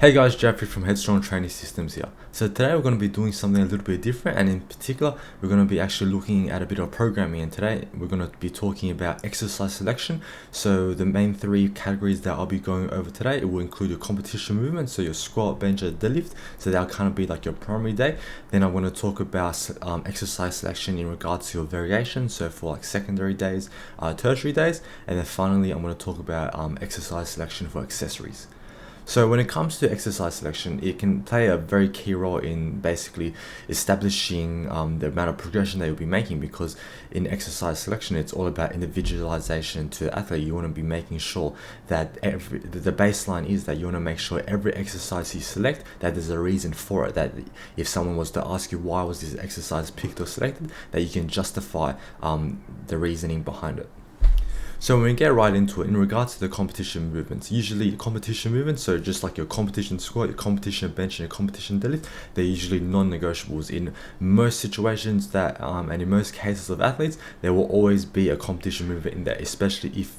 Hey guys, Jeffrey from Headstrong Training Systems here. So today we're going to be doing something a little bit different, and in particular we're going to be actually looking at a bit of programming, and today we're going to be talking about exercise selection. So the main three categories that I'll be going over today, it will include your competition movements, so your squat, bench, and deadlift. So that'll kind of be like your primary day. Then I'm going to talk about exercise selection in regards to your variation, so for like secondary days, tertiary days, and then finally I'm going to talk about exercise selection for accessories. So when it comes to exercise selection, it can play a very key role in basically establishing the amount of progression that you'll be making, because in exercise selection, it's all about individualization to the athlete. You want to be making sure that the baseline is that you want to make sure every exercise you select, that there's a reason for it, that if someone was to ask you why was this exercise picked or selected, that you can justify the reasoning behind it. So when we get right into it, in regards to the competition movements, usually competition movements, so just like your competition squat, your competition bench, and your competition deadlift, they're usually non-negotiables. In most situations and in most cases of athletes, there will always be a competition movement in there, especially if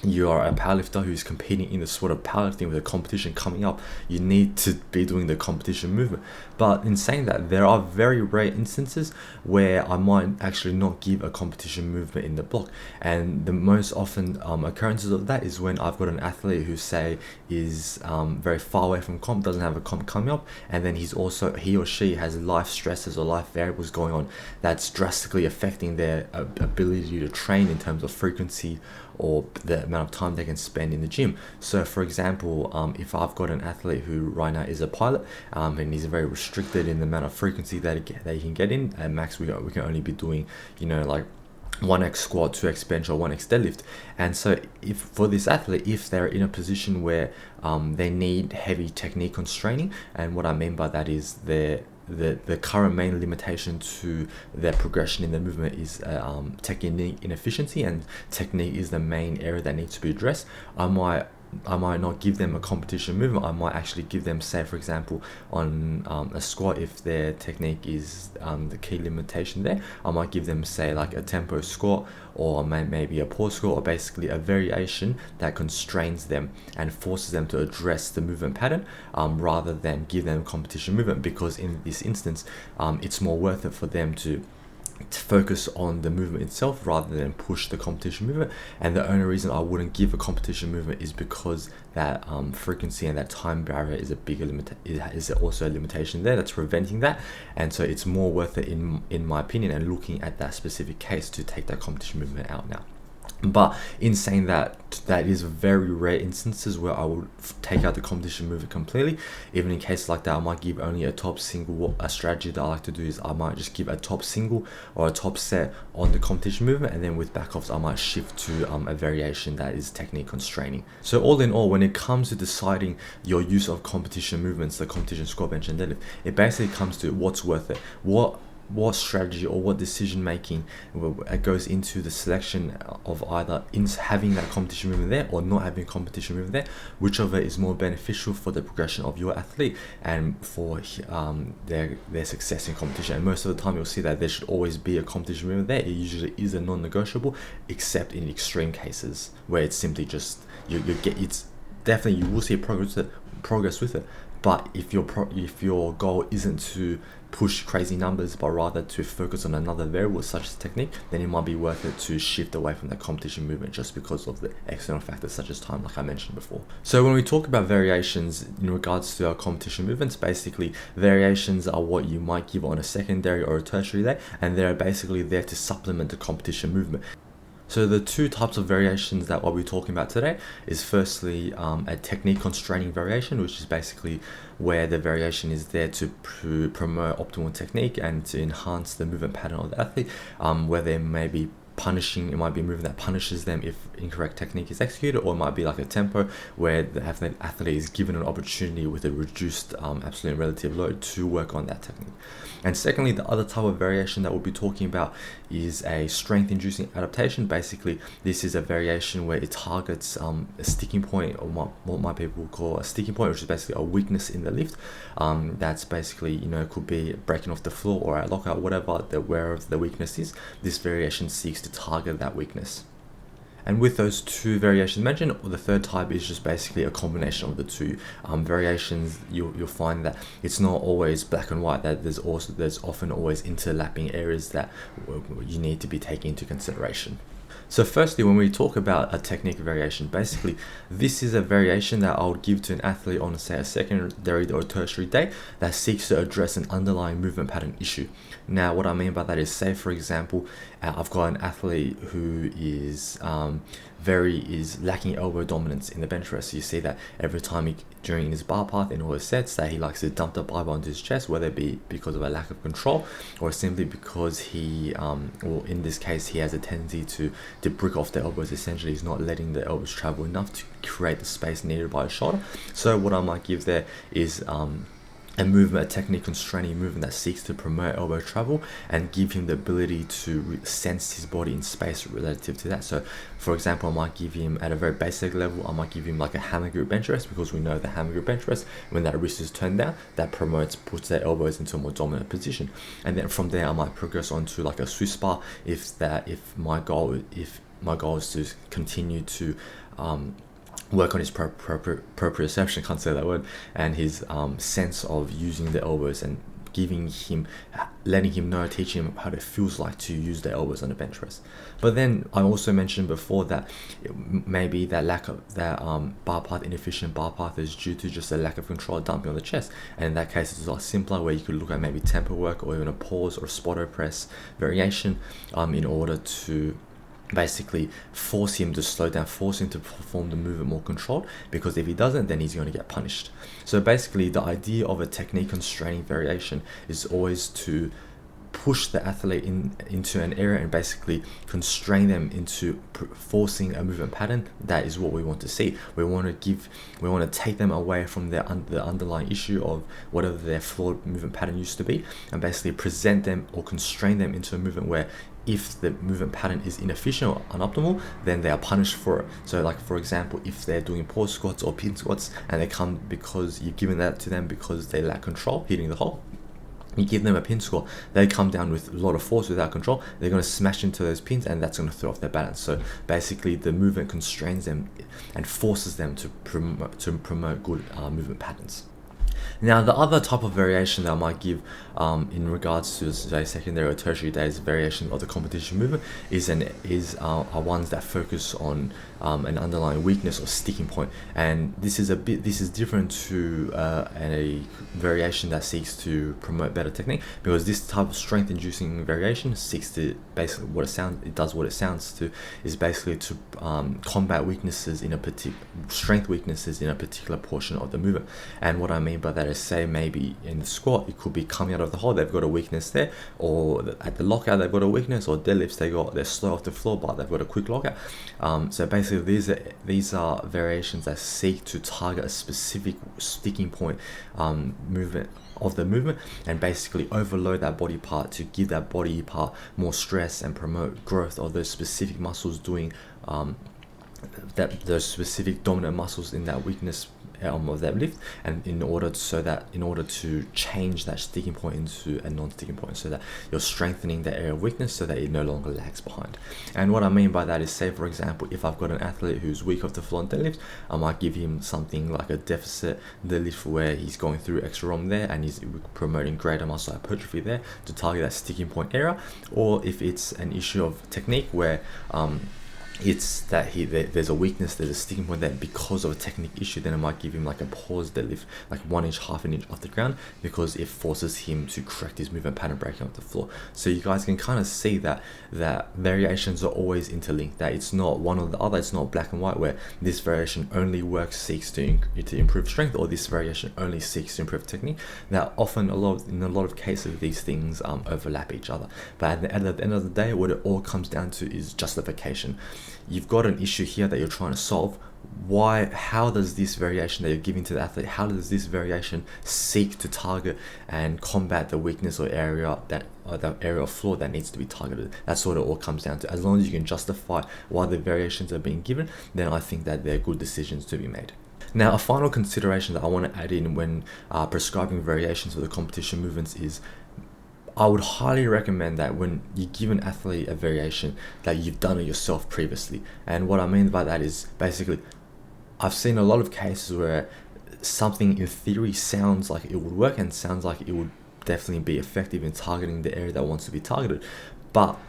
you are a powerlifter who's competing in the sport of powerlifting with a competition coming up. You need to be doing the competition movement. But in saying that, there are very rare instances where I might actually not give a competition movement in the block, and the most often occurrences of that is when I've got an athlete who say is very far away from comp, doesn't have a comp coming up, and then he or she has life stresses or life variables going on that's drastically affecting their ability to train in terms of frequency or the amount of time they can spend in the gym. So for example, if I've got an athlete who right now is a pilot and he's very restricted in the amount of frequency that he can get in, at max we can only be doing like 1x squat, 2x bench, or 1x deadlift. And so if for this athlete, if they're in a position where they need heavy technique constraining, and what I mean by that is the current main limitation to their progression in the movement is technique inefficiency, and technique is the main area that needs to be addressed. I might not give them a competition movement. I might actually give them, say for example, on a squat, if their technique is the key limitation there, I might give them, say, like a tempo squat, or maybe a pause squat, or basically a variation that constrains them and forces them to address the movement pattern, rather than give them competition movement, because in this instance it's more worth it for them to focus on the movement itself rather than push the competition movement. And the only reason I wouldn't give a competition movement is because that frequency and that time barrier is is also a limitation there that's preventing that. And so it's more worth it, in my opinion, and looking at that specific case, to take that competition movement out now. But in saying that, that is very rare instances where I would take out the competition movement completely. Even in cases like that, I might give only a top single. A strategy that I like to do is I might just give a top single or a top set on the competition movement, and then with backoffs I might shift to a variation that is technique constraining. So all in all, when it comes to deciding your use of competition movements, the competition squat, bench, and deadlift, it basically comes to what's worth it. What strategy or what decision making goes into the selection of either having that competition movement there or not having competition movement there, whichever is more beneficial for the progression of your athlete and for their success in competition. And most of the time you'll see that there should always be a competition movement there. It usually is a non-negotiable, except in extreme cases where it's simply just it's definitely, you will see progress with it. But if your goal isn't to push crazy numbers, but rather to focus on another variable such as technique, then it might be worth it to shift away from that competition movement, just because of the external factors such as time, like I mentioned before. So when we talk about variations in regards to our competition movements, basically variations are what you might give on a secondary or a tertiary day, and they're basically there to supplement the competition movement. So the two types of variations that we'll be talking about today is firstly a technique constraining variation, which is basically where the variation is there to promote optimal technique and to enhance the movement pattern of the athlete, where they may be punishing. It might be a movement that punishes them if incorrect technique is executed, or it might be like a tempo where the athlete is given an opportunity with a reduced absolute and relative load to work on that technique. And secondly, the other type of variation that we'll be talking about is a strength inducing adaptation. Basically, this is a variation where it targets a sticking point, or what my people call a sticking point, which is basically a weakness in the lift. That's basically, could be breaking off the floor or a lockout, wherever the weakness is. This variation seeks to target that weakness. And with those two variations mentioned, the third type is just basically a combination of the two variations. You'll find that it's not always black and white, that there's often always interlapping areas that you need to be taking into consideration. So firstly, when we talk about a technique variation, basically this is a variation that I would give to an athlete on, say, a secondary or tertiary day that seeks to address an underlying movement pattern issue. Now, what I mean by that is, say for example, I've got an athlete who is lacking elbow dominance in the bench press. So you see that every time during his bar path in all his sets, that he likes to dump the barbell onto his chest, whether it be because of a lack of control or simply because he, or in this case, he has a tendency to break off the elbows. Essentially, he's not letting the elbows travel enough to create the space needed by his shoulder. So what I might give there is a movement, a technique constraining movement that seeks to promote elbow travel and give him the ability to sense his body in space relative to that. So for example, I might give him, at a very basic level, I might give him like a hammer grip bench press, because we know the hammer grip bench press, when that wrist is turned down, that puts their elbows into a more dominant position. And then from there I might progress on to like a Swiss bar if my goal is to continue to work on his proprioception, can't say that word, and his sense of using the elbows and letting him know, teaching him how it feels like to use the elbows on the bench press. But then I also mentioned before that maybe that lack of that inefficient bar path is due to just a lack of control dumping on the chest, and in that case it's a lot simpler, where you could look at maybe tempo work or even a pause or a spotto press variation in order to basically force him to slow down, force him to perform the movement more controlled, because if he doesn't, then he's going to get punished. So basically the idea of a technique constraining variation is always to push the athlete into an area and basically constrain them into forcing a movement pattern. That is what we want to see. We want to take them away from the underlying issue of whatever their flawed movement pattern used to be, and basically present them or constrain them into a movement where if the movement pattern is inefficient or unoptimal, then they are punished for it. So like for example, if they're doing pause squats or pin squats and they come because you've given that to them because they lack control hitting the hole, you give them a pin squat, they come down with a lot of force without control, they're going to smash into those pins and that's going to throw off their balance. So basically the movement constrains them and forces them to promote good movement patterns. Now, the other type of variation that I might give in regards to, say, secondary or tertiary days variation of the competition movement are ones that focus on an underlying weakness or sticking point. And this is different to a variation that seeks to promote better technique, because this type of strength inducing variation seeks to basically what it sounds to is basically to combat weaknesses in a particular portion of the movement. And what I mean by that is, say maybe in the squat it could be coming out of the hole, they've got a weakness there, or at the lockout they've got a weakness, or deadlifts they're slow off the floor but they've got a quick lockout. So basically these are variations that seek to target a specific sticking point movement and basically overload that body part to give that body part more stress and promote growth of those specific muscles doing those specific dominant muscles in that weakness of that lift, and in order to change that sticking point into a non-sticking point, so that you're strengthening the area of weakness so that it no longer lags behind. And what I mean by that is, say for example, if I've got an athlete who's weak off the floor on deadlift, I might give him something like a deficit deadlift where he's going through extra ROM there and he's promoting greater muscle hypertrophy there to target that sticking point area. Or if it's an issue of technique where it's that there's a weakness, there's a sticking point there because of a technique issue, then I might give him like a pause deadlift, like 1 inch, half an inch off the ground, because it forces him to correct his movement pattern breaking off the floor. So you guys can kind of see that variations are always interlinked, that it's not one or the other, it's not black and white where this variation only seeks to improve strength, or this variation only seeks to improve technique. That often in a lot of cases these things overlap each other, but at the end of the day what it all comes down to is justification. You've got an issue here that you're trying to solve. How does this variation that you're giving to the athlete, how does this variation seek to target and combat the weakness or the area of flaw that needs to be targeted? That's what it all comes down to. As long as you can justify why the variations are being given, then I think that they're good decisions to be made. Now, a final consideration that I want to add in when prescribing variations for the competition movements is, I would highly recommend that when you give an athlete a variation, that you've done it yourself previously. And what I mean by that is basically, I've seen a lot of cases where something in theory sounds like it would work and sounds like it would definitely be effective in targeting the area that wants to be targeted, but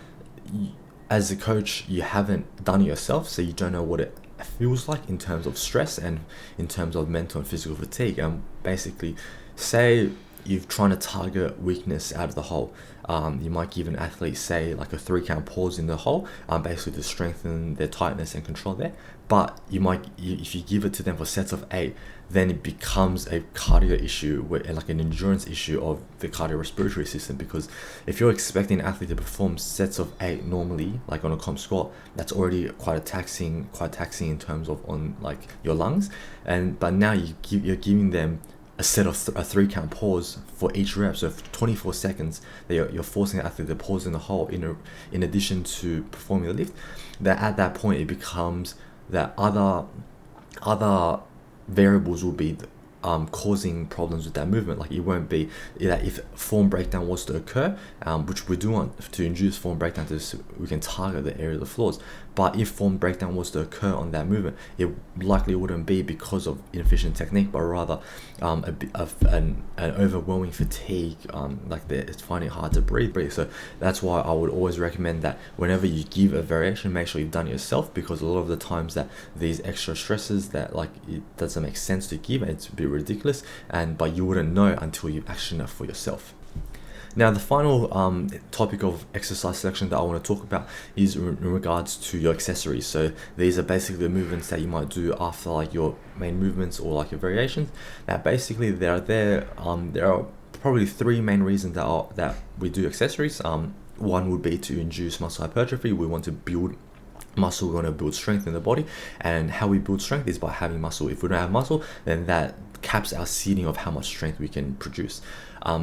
as a coach, you haven't done it yourself, so you don't know what it feels like in terms of stress and in terms of mental and physical fatigue. Basically, say you're trying to target weakness out of the hole. You might give an athlete, say, like a 3 count pause in the hole, basically to strengthen their tightness and control there. But if you give it to them for sets of 8, then it becomes a cardio issue, like an endurance issue of the cardiorespiratory system. Because if you're expecting an athlete to perform sets of 8 normally, like on a comp squat, that's already quite taxing in terms of on like your lungs. But now you're giving them a set of a 3 count pause for each rep, so for 24 seconds that you're forcing the athlete to pause in the hole in addition to performing the lift. That at that point it becomes that other variables will be causing problems with that movement. Like it won't be that if form breakdown was to occur, which we do want to induce form breakdown so we can target the area of the flaws. But if form breakdown was to occur on that movement, it likely wouldn't be because of inefficient technique, but rather a bit of an overwhelming fatigue, like it's finding it hard to breathe. So that's why I would always recommend that whenever you give a variation, make sure you've done it yourself, because a lot of the times that these extra stresses that like it doesn't make sense to give, and it's a bit ridiculous, but you wouldn't know until you actually know for yourself. Now, the final topic of exercise selection that I want to talk about is in regards to your accessories. So these are basically the movements that you might do after like your main movements or like your variations. Now, basically, there are probably 3 main reasons that we do accessories. One would be to induce muscle hypertrophy. We want to build muscle, we want to build strength in the body, and how we build strength is by having muscle. If we don't have muscle, then that caps our ceiling of how much strength we can produce.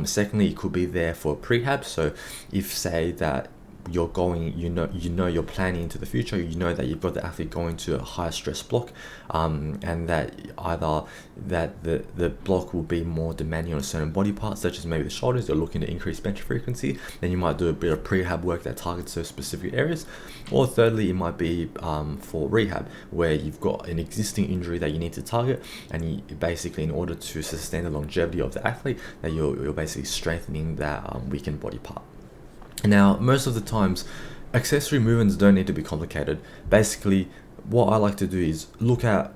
Secondly, it could be there for prehab. So if say that you're going, you're planning into the future, you know that you've got the athlete going to a higher stress block, and that either that the block will be more demanding on a certain body part, such as maybe the shoulders, you're looking to increase bench frequency, then you might do a bit of prehab work that targets those specific areas. Or thirdly, it might be for rehab, where you've got an existing injury that you need to target, and you basically, in order to sustain the longevity of the athlete, that you're basically strengthening that weakened body part. Now, most of the times, accessory movements don't need to be complicated. Basically, what I like to do is look at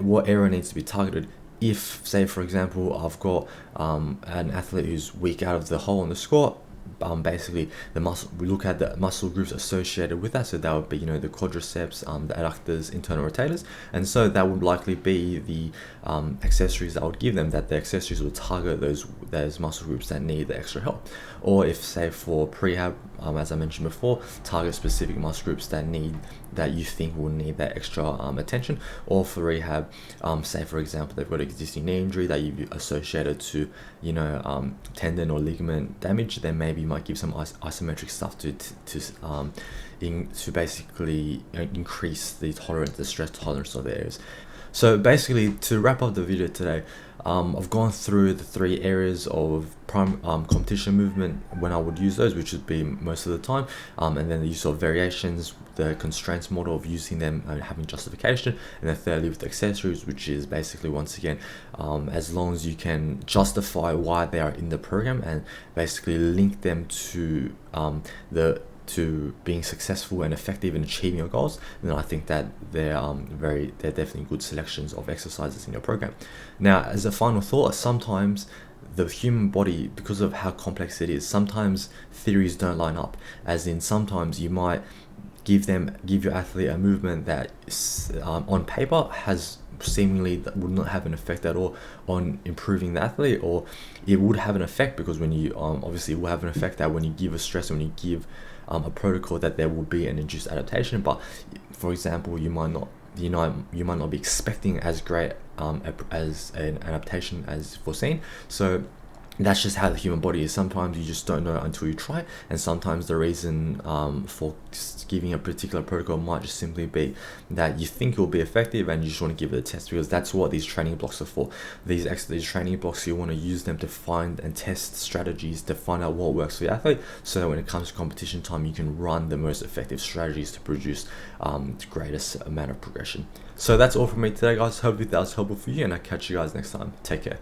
what area needs to be targeted. If, say, for example, I've got an athlete who's weak out of the hole in the squat, basically we look at the muscle groups associated with that. So that would be, the quadriceps, the adductors, internal rotators, and so that would likely be the accessories that I would give them, that the accessories will target those muscle groups that need the extra help. Or if, say, for prehab, as I mentioned before, target specific muscle groups that you think will need that extra attention. Or for rehab, say for example they've got existing knee injury that you've associated to tendon or ligament damage, then maybe you might give some isometric stuff to basically increase the stress tolerance of the areas. So basically, to wrap up the video today, I've gone through the 3 areas of competition movement when I would use those, which would be most of the time, and then the use of variations, the constraints model of using them and having justification, and then thirdly with the accessories, which is basically, once again, as long as you can justify why they are in the program and basically link them to being successful and effective in achieving your goals, then I think that they're definitely good selections of exercises in your program. Now, as a final thought, sometimes the human body, because of how complex it is, sometimes theories don't line up. As in, sometimes you might give your athlete a movement that on paper has seemingly that would not have an effect at all on improving the athlete, or it would have an effect, because when you obviously it will have an effect that when you give a stress, when you give a protocol, that there will be an induced adaptation. But for example, you might not be expecting as great as an adaptation as foreseen. So that's just how the human body is. Sometimes you just don't know until you try, and sometimes the reason for giving a particular protocol might just simply be that you think it will be effective and you just want to give it a test, because that's what these training blocks are for. These training blocks, you want to use them to find and test strategies to find out what works for the athlete, so that when it comes to competition time, you can run the most effective strategies to produce the greatest amount of progression. So that's all from me today, guys. Hopefully that was helpful for you, and I'll catch you guys next time. Take care.